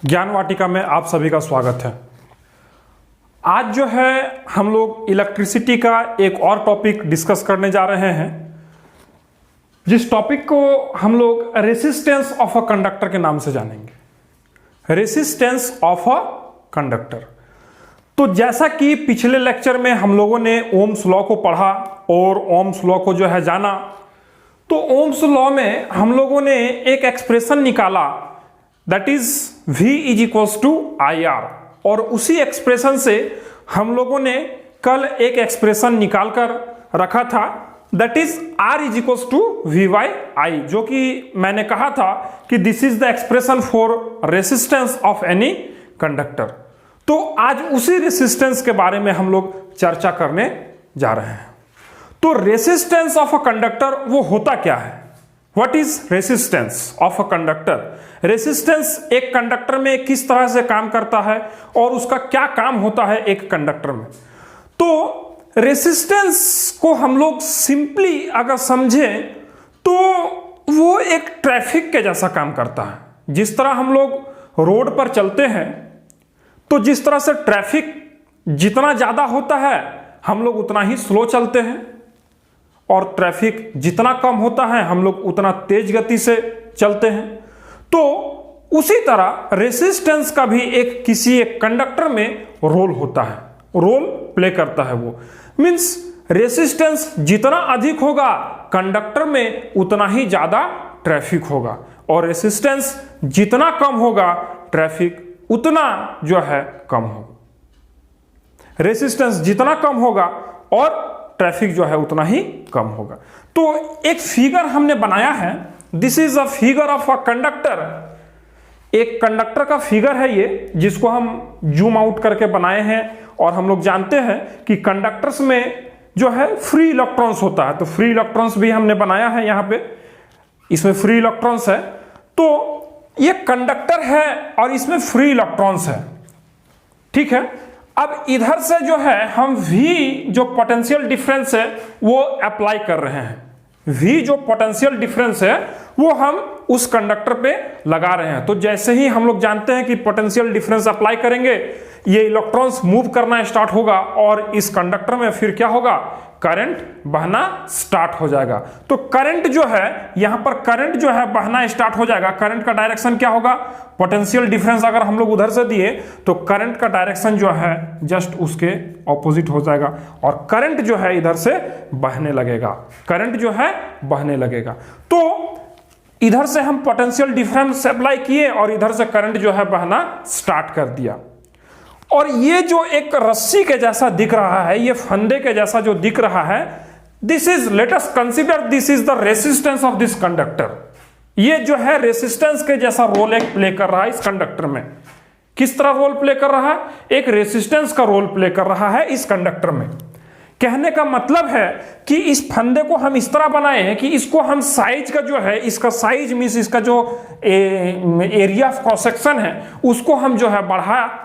ज्ञान वाटिका में आप सभी का स्वागत है। आज जो है हम लोग इलेक्ट्रिसिटी का एक और टॉपिक डिस्कस करने जा रहे हैं, जिस टॉपिक को हम लोग रेसिस्टेंस ऑफ अ कंडक्टर के नाम से जानेंगे। Resistance of a conductor. तो जैसा कि पिछले लेक्चर में हम लोगों ने ओम्स लॉ को पढ़ा और ओम्स लॉ को जो है जाना, तो ओम्स लॉ में हम लोगों ने एक एक्सप्रेशन निकाला, that is V is equals to IR। और उसी एक्सप्रेशन से हम लोगों ने कल एक एक्सप्रेशन निकाल कर रखा था, that is R is equals to VY, जो कि मैंने कहा था कि this is the expression for resistance of any conductor. तो आज उसी रेसिस्टेंस के बारे में हम लोग चर्चा करने जा रहे हैं। तो रेसिस्टेंस ऑफ अ कंडक्टर वो होता क्या है? What is resistance of a conductor? Resistance एक कंडक्टर में किस तरह से काम करता है और उसका क्या काम होता है एक कंडक्टर में। तो रेसिस्टेंस को हम लोग सिंपली अगर समझें तो वो एक ट्रैफिक के जैसा काम करता है। जिस तरह हम लोग रोड पर चलते हैं, तो जिस तरह से ट्रैफिक जितना ज्यादा होता है हम लोग उतना ही स्लो चलते हैं, और ट्रैफिक जितना कम होता है हम लोग उतना तेज गति से चलते हैं। तो उसी तरह रेसिस्टेंस का भी किसी एक कंडक्टर में रोल होता है, रोल प्ले करता है। वो मींस रेसिस्टेंस जितना अधिक होगा कंडक्टर में उतना ही ज्यादा ट्रैफिक होगा, और रेसिस्टेंस जितना कम होगा ट्रैफिक उतना जो है कम होगा। रेसिस्टेंस जितना कम होगा और ट्रैफिक जो है उतना ही कम होगा। तो एक फिगर हमने बनाया है, this is a figure of a conductor. एक कंडक्टर का फिगर है ये, जिसको हम जूम आउट करके बनाए हैं। और हम लोग जानते हैं कि कंडक्टर्स में जो है फ्री इलेक्ट्रॉन्स होता है, तो फ्री इलेक्ट्रॉन्स भी हमने बनाया है। यहां पे इसमें फ्री इलेक्ट्रॉन्स है, तो ये कंडक्टर है और इसमें फ्री इलेक्ट्रॉन्स है, ठीक है। अब इधर से जो है हम V जो पोटेंशियल डिफरेंस है वो अप्लाई कर रहे हैं। V जो पोटेंशियल डिफरेंस है वो हम उस कंडक्टर पे लगा रहे हैं। तो जैसे ही हम लोग जानते हैं कि पोटेंशियल डिफरेंस अप्लाई करेंगे, ये इलेक्ट्रॉन्स मूव करना स्टार्ट होगा और इस कंडक्टर में फिर क्या होगा, करंट बहना स्टार्ट हो जाएगा। तो करंट जो है यहां पर करंट जो है बहना स्टार्ट हो जाएगा। करंट का डायरेक्शन क्या होगा, पोटेंशियल डिफरेंस अगर हम लोग उधर से दिए तो करंट का डायरेक्शन जो है जस्ट उसके ऑपोजिट हो जाएगा, और करंट जो है इधर से बहने लगेगा, करंट जो है बहने लगेगा। तो इधर से हम पोटेंशियल डिफरेंस अप्लाई किए और इधर से करंट जो है बहना स्टार्ट कर दिया। और ये जो एक रस्सी के जैसा दिख रहा है, ये फंदे के जैसा जो दिख रहा है, this is, let us consider this is the resistance of this conductor. ये जो है रेसिस्टेंस के जैसा रोल एक प्ले कर रहा है इस कंडक्टर में। किस तरह रोल प्ले कर रहा है? एक रेसिस्टेंस का रोल प्ले कर रहा है इस कंडक्टर में। कहने का मतलब है कि इस फंदे को हम इस तरह बनाए हैं कि इसको हम साइज का जो है, इसका साइज मींस इसका जो एरिया ऑफ क्रॉस सेक्शन है उसको हम जो है बढ़ा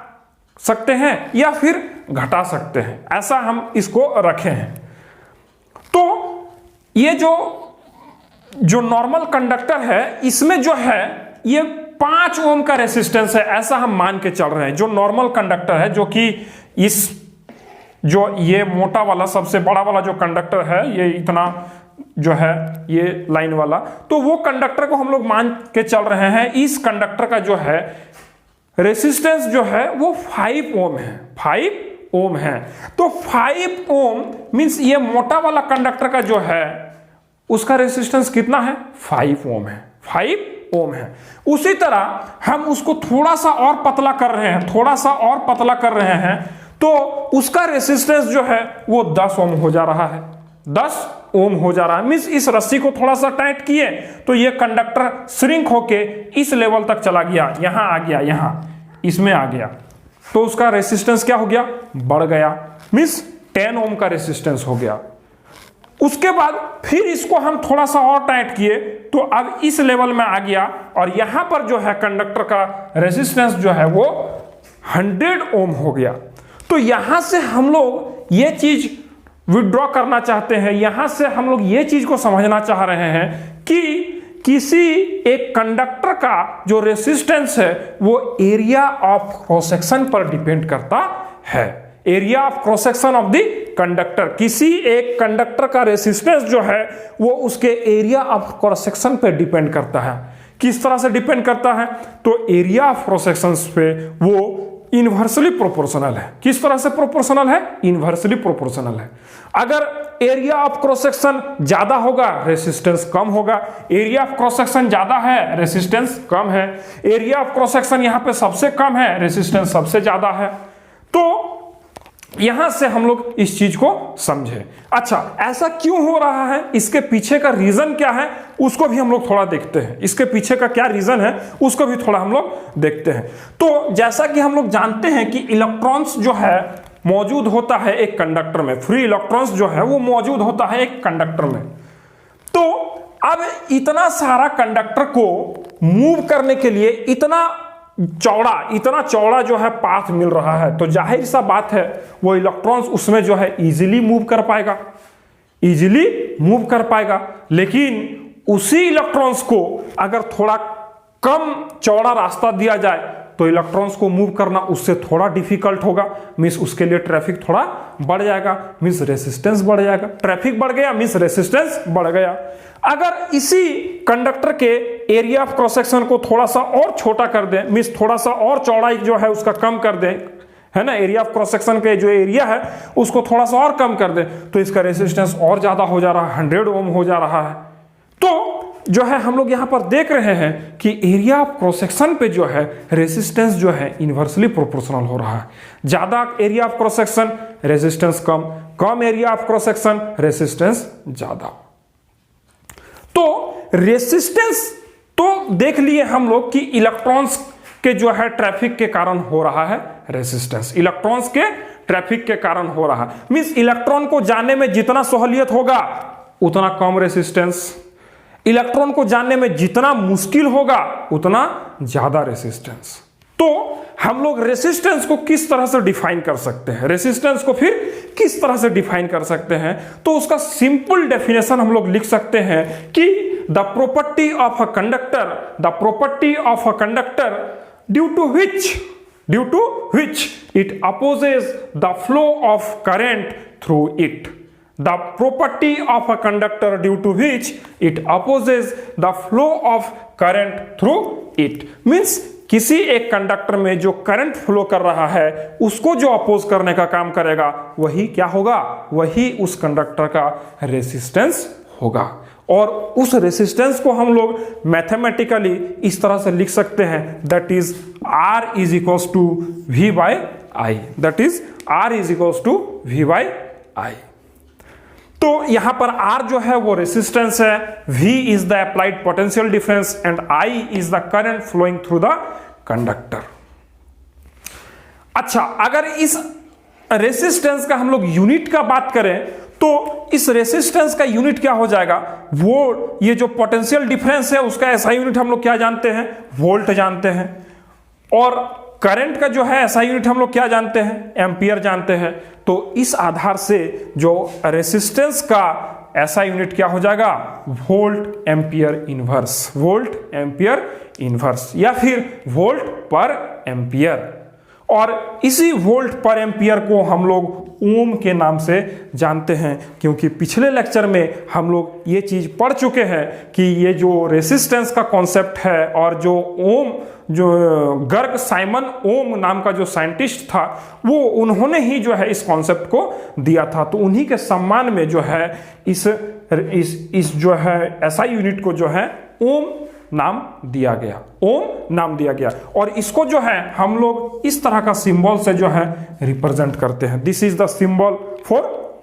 सकते हैं या फिर घटा सकते हैं, ऐसा हम इसको रखे हैं। तो ये जो नॉर्मल कंडक्टर है इसमें जो है ये 5 ओम का रेसिस्टेंस है, ऐसा हम मान के चल रहे हैं। जो नॉर्मल कंडक्टर है, जो कि इस जो ये मोटा वाला सबसे बड़ा वाला जो कंडक्टर है, ये इतना जो है ये लाइन वाला, तो वो कंडक्टर को हम लोग मान के चल रहे हैं। इस कंडक्टर का जो है रेसिस्टेंस जो है वो 5 ओम है, 5 ओम है। तो 5 ओम मींस ये मोटा वाला कंडक्टर का जो है उसका रेसिस्टेंस कितना है, 5 ओम है, 5 ओम है। उसी तरह हम उसको थोड़ा सा और पतला कर रहे हैं, थोड़ा सा और पतला कर रहे हैं, तो उसका रेसिस्टेंस जो है वो 10 ओम हो जा रहा है, 10 ओम हो जा रहा है। मींस इस रस्सी को थोड़ा सा टाइट किए तो ये कंडक्टर श्रिंक होके इस लेवल तक चला गया, यहां आ गया, यहां इसमें आ गया, तो उसका रेसिस्टेंस क्या हो गया, बढ़ गया, मींस 10 ओम का रेसिस्टेंस हो गया। उसके बाद फिर इसको हम थोड़ा सा और टाइट किए तो अब इस लेवल में आ गया, और यहां पर जो है कंडक्टर का रेसिस्टेंस जो है वो 100 ओम हो गया। तो यहां से हम लोग ये चीज विड्रॉ करना चाहते हैं, यहां से हम लोग ये चीज को समझना चाह रहे हैं कि किसी एक कंडक्टर का जो रेसिस्टेंस है वो एरिया ऑफ क्रॉस सेक्शन पर डिपेंड करता है। Area of cross section of the conductor, किसी एक कंडक्टर का रेसिस्टेंस जो है वो उसके एरिया ऑफ क्रॉस सेक्शन पर डिपेंड करता है। किस तरह से डिपेंड करता है? तो एरिया ऑफ क्रॉस सेक्शन पे वो इनवर्सली प्रोपोर्शनल है। किस तरह से प्रोपोर्शनल है? इनवर्सली प्रोपोर्शनल है। अगर एरिया ऑफ क्रॉस सेक्शन ज्यादा होगा, रेसिस्टेंस कम होगा। एरिया ऑफ क्रॉस सेक्शन ज्यादा है, रेसिस्टेंस कम है। एरिया ऑफ क्रॉस सेक्शन यहां पे सबसे कम है, रेसिस्टेंस सबसे ज्यादा है। तो यहां से हम लोग इस चीज को समझे। अच्छा, ऐसा क्यों हो रहा है, इसके पीछे का रीजन क्या है, उसको भी हम लोग थोड़ा देखते हैं। इसके पीछे का क्या रीजन है उसको भी थोड़ा हम लोग देखते हैं। तो जैसा कि हम लोग जानते हैं कि इलेक्ट्रॉन्स जो है मौजूद होता है एक कंडक्टर में, फ्री इलेक्ट्रॉन्स जो है वो मौजूद होता है एक कंडक्टर में। तो अब इतना सारा कंडक्टर को मूव करने के लिए इतना चौड़ा जो है पाथ मिल रहा है, तो जाहिर सा बात है वो इलेक्ट्रॉन्स उसमें जो है इजीली मूव कर पाएगा। लेकिन उसी इलेक्ट्रॉन्स को अगर थोड़ा कम चौड़ा रास्ता दिया जाए तो इलेक्ट्रॉन्स को मूव करना उससे थोड़ा डिफिकल्ट होगा। मींस उसके लिए ट्रैफिक थोड़ा बढ़ जाएगा, मींस रेसिस्टेंस बढ़ जाएगा। ट्रैफिक बढ़ गया मींस रेसिस्टेंस बढ़ गया। अगर इसी कंडक्टर के एरिया ऑफ क्रॉस सेक्शन को थोड़ा सा और छोटा कर दें, मींस थोड़ा सा और चौड़ाई जो है उसका कम कर दें, है ना, एरिया ऑफ क्रॉस सेक्शन के जो एरिया है उसको थोड़ा सा और कम कर दें, तो इसका रेसिस्टेंस और ज्यादा हो जा रहा है, 100 ओम हो जा रहा है। तो जो है हम लोग यहां पर देख रहे हैं कि एरिया ऑफ क्रॉस सेक्शन पे जो है रेसिस्टेंस जो है इनवर्सली प्रोपोर्शनल हो रहा है। ज्यादा area of cross section, resistance come, come area of cross section, resistance ज्यादा। तो रेसिस्टेंस तो देख लिए हम लोग कि इलेक्ट्रॉन्स के जो है ट्रैफिक के कारण हो रहा है रेसिस्टेंस, इलेक्ट्रॉन्स के ट्रैफिक के कारण हो रहा है। मींस इलेक्ट्रॉन को जाने में जितना सहूलियत होगा उतना कम रेसिस्टेंस, इलेक्ट्रॉन को जानने में जितना मुश्किल होगा उतना ज्यादा रेसिस्टेंस। तो हम लोग रेसिस्टेंस को किस तरह से डिफाइन कर सकते हैं, रेसिस्टेंस को फिर किस तरह से डिफाइन कर सकते हैं? तो उसका सिंपल डेफिनेशन हम लोग लिख सकते हैं कि the property of a conductor due to which it opposes the flow of current through it. The property of a conductor due to which it opposes the flow of current through it means किसी एक conductor में जो current flow कर रहा है उसको जो oppose करने का काम करेगा वही क्या होगा, वही उस कंडक्टर का रेसिस्टेंस होगा। और उस रेसिस्टेंस को हम लोग मैथमेटिकली इस तरह से लिख सकते हैं, that is R is equals to V by I, that is R is equals to V by I। तो यहां पर R जो है वो रेसिस्टेंस है, V is the applied potential difference and I is the current flowing through the conductor. अच्छा, अगर इस रेसिस्टेंस का हम लोग यूनिट का बात करें तो इस रेसिस्टेंस का यूनिट क्या हो जाएगा, वो ये जो पोटेंशियल डिफरेंस है उसका ऐसा यूनिट हम लोग क्या जानते हैं, वोल्ट जानते हैं। और करंट का जो है ऐसा यूनिट हम लोग क्या जानते हैं, एम्पियर जानते हैं। तो इस आधार से जो रेसिस्टेंस का ऐसा यूनिट क्या हो जाएगा, volt ampere inverse, volt ampere inverse या फिर वोल्ट पर एम्पियर। और इसी वोल्ट पर एम्पियर को हम लोग ओम के नाम से जानते हैं, क्योंकि पिछले लेक्चर में हम लोग ये चीज पढ़ चुके हैं कि ये जो रेसिस्टेंस का कॉन्सेप्ट है और जो ओम, जो गर्ग साइमन ओम नाम का जो साइंटिस्ट था वो उन्होंने ही जो है इस कॉन्सेप्ट को दिया था। तो उन्हीं के सम्मान में जो है इस जो है ऐसा यूनिट को जो है ओम नाम दिया गया, ओम नाम दिया गया। और इसको जो है हम लोग इस तरह का सिंबल से जो है रिप्रेजेंट करते हैं। This is the symbol for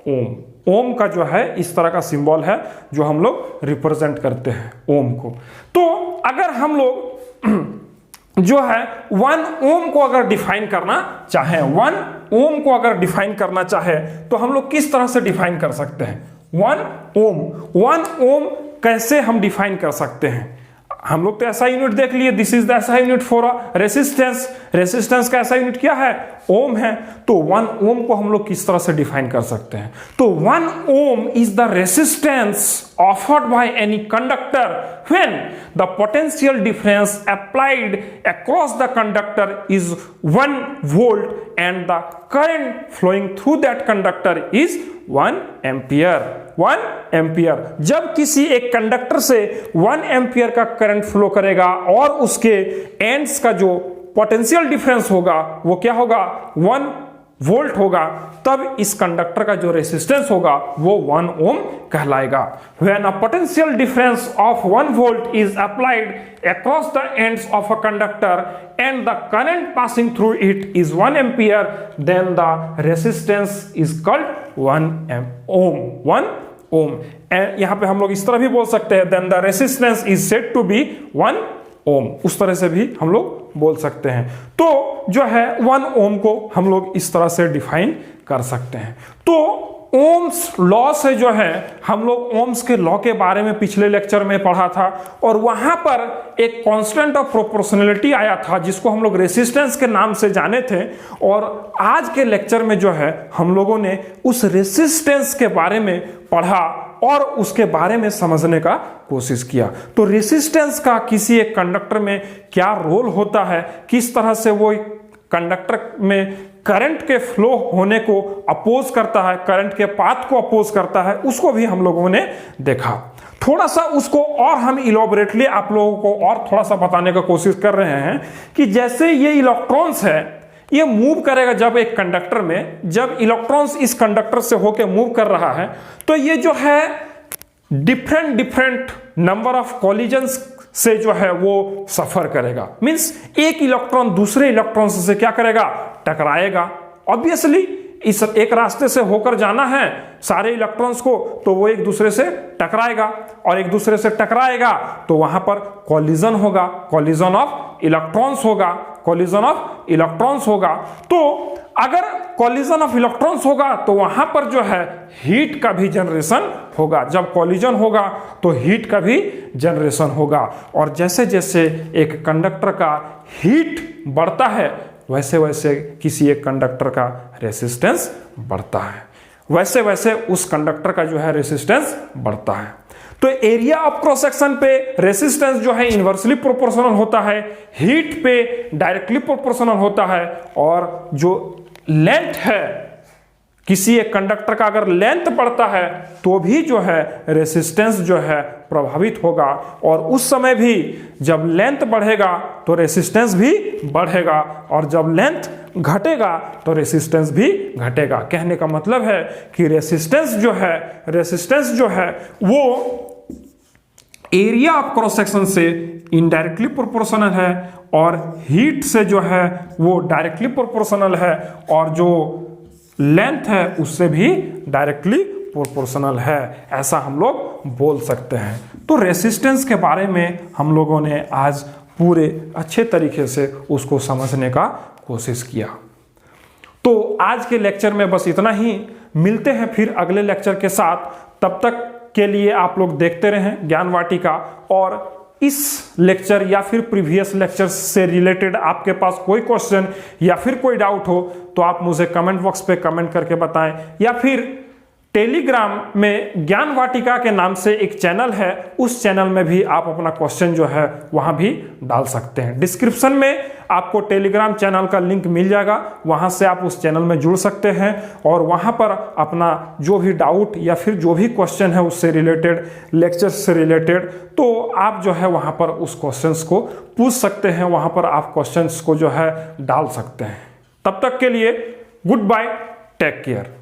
ohm. Ohm का जो है इस तरह का सिंबल है जो हम लोग रिप्रेजेंट करते हैं ओम को। तो अगर हम लोग जो है 1 ओम को अगर डिफाइन करना चाहे, 1 ओम को अगर डिफाइन करना चाहे तो हम लोग किस तरह से डिफाइन कर सकते हैं 1 ओम। 1 ओम कैसे हम डिफाइन कर सकते हैं, हम लोग तो ऐसा यूनिट देख लिए, दिस इज द ऐसा यूनिट फॉर रेसिस्टेंस। रेसिस्टेंस का ऐसा यूनिट क्या है? ओम है। तो 1 ओम को हम लोग किस तरह से डिफाइन कर सकते हैं? तो 1 ohm is the resistance offered by any conductor when the potential difference applied across the conductor is 1 volt and the current flowing through that conductor is 1 ampere. 1 ampere. जब किसी एक कंडक्टर से 1 एम्पियर का current flow करेगा और उसके ends का जो पोटेंशियल डिफरेंस होगा वो क्या होगा? 1 वोल्ट होगा, तब इस कंडक्टर का जो रेसिस्टेंस होगा वो 1 ओम कहलाएगा। When a potential difference of 1 volt is applied across the ends of a conductor and the current passing through it is 1 ampere, then the resistance is called 1 ohm. 1 ohm. यहां पे हम लोग इस तरह भी बोल सकते हैं, then the resistance is said to be 1 ओम। उस तरह से भी हम लोग बोल सकते हैं। तो जो है 1 ओम को हम लोग इस तरह से डिफाइन कर सकते हैं। तो ओम्स लॉ से जो है हम लोग ओम्स के लॉ के बारे में पिछले लेक्चर में पढ़ा था और वहां पर एक कांस्टेंट ऑफ प्रोपोर्शनलिटी आया था जिसको हम लोग रेसिस्टेंस के नाम से जाने थे। और आज के लेक्चर में जो है हम लोगों ने उस रेसिस्टेंस के बारे में पढ़ा और उसके बारे में समझने का कोशिश किया। तो रेसिस्टेंस का किसी एक कंडक्टर में क्या रोल होता है, किस तरह से वो कंडक्टर में करंट के फ्लो होने को अपोज करता है, करंट के पाथ को अपोज करता है, उसको भी हम लोगों ने देखा। थोड़ा सा उसको और हम इलॉबरेटली आप लोगों को और थोड़ा सा बताने का कोशिश कर रहे हैं कि जैसे ये इलेक्ट्रॉन्स है, ये मूव करेगा जब एक कंडक्टर में, जब इलेक्ट्रॉन्स इस कंडक्टर से होकर मूव कर रहा है तो ये जो है डिफरेंट नंबर ऑफ कॉलिजन्स से जो है वो सफर करेगा। मींस एक इलेक्ट्रॉन दूसरे इलेक्ट्रॉन से क्या करेगा? टकराएगा। ऑब्वियसली इस एक रास्ते से होकर जाना है सारे इलेक्ट्रॉन्स को, तो वो एक दूसरे से टकराएगा और एक दूसरे से टकराएगा तो वहां पर कॉलिजन होगा, कॉलिजन ऑफ इलेक्ट्रॉन्स होगा, कॉलिजन ऑफ इलेक्ट्रॉन्स होगा। तो अगर कॉलिजन ऑफ इलेक्ट्रॉन्स होगा तो वहां पर जो है हीट का भी जनरेशन होगा। जब कॉलिजन होगा तो हीट का भी जनरेशन होगा। और जैसे जैसे एक कंडक्टर का हीट बढ़ता है वैसे वैसे किसी एक कंडक्टर का रेसिस्टेंस बढ़ता है, वैसे वैसे उस कंडक्टर का जो है रेसिस्टेंस बढ़ता है। तो एरिया ऑफ क्रॉस सेक्शन पे रेसिस्टेंस जो है इनवर्सली प्रोपोर्शनल होता है, हीट पे डायरेक्टली प्रोपोर्शनल होता है। और जो लेंथ है किसी एक कंडक्टर का, अगर लेंथ बढ़ता है तो भी जो है रेसिस्टेंस जो है प्रभावित होगा। और उस समय भी जब लेंथ बढ़ेगा तो रेसिस्टेंस भी बढ़ेगा और जब लेंथ घटेगा तो रेसिस्टेंस भी घटेगा। कहने का मतलब है कि रेसिस्टेंस जो है वो एरिया ऑफ क्रॉस सेक्शन से इनडायरेक्टली प्रोपोर्शनल है और हीट से जो है वो डायरेक्टली प्रोपोर्शनल है और जो लेंथ है उससे भी डायरेक्टली प्रोपोर्शनल है। ऐसा हम लोग बोल सकते हैं। तो रेसिस्टेंस के बारे में हम लोगों ने आज पूरे अच्छे तरीके से उसको समझने का कोशिश किया। तो आज के लेक्चर में बस इतना ही। मिलते हैं फिर अगले लेक्चर के साथ। तब तक के लिए आप लोग देखते रहें ज्ञान वाटिका। और इस लेक्चर या फिर प्रीवियस लेक्चर से रिलेटेड आपके पास कोई क्वेश्चन या फिर कोई डाउट हो तो आप मुझे कमेंट बॉक्स पे कमेंट करके बताएं, या फिर टेलीग्राम में ज्ञान वाटिका के नाम से एक चैनल है, उस चैनल में भी आप अपना क्वेश्चन जो है वहां भी डाल सकते हैं। डिस्क्रिप्शन में आपको टेलीग्राम चैनल का लिंक मिल जाएगा, वहां से आप उस चैनल में जुड़ सकते हैं और वहां पर अपना जो भी डाउट या फिर जो भी क्वेश्चन है उससे रिलेटेड, लेक्चर से रिलेटेड, तो आप जो है वहां पर उस क्वेश्चंस को पूछ सकते हैं, वहां पर आप क्वेश्चंस को जो है डाल सकते हैं। तब तक के लिए गुड बाय, टेक केयर।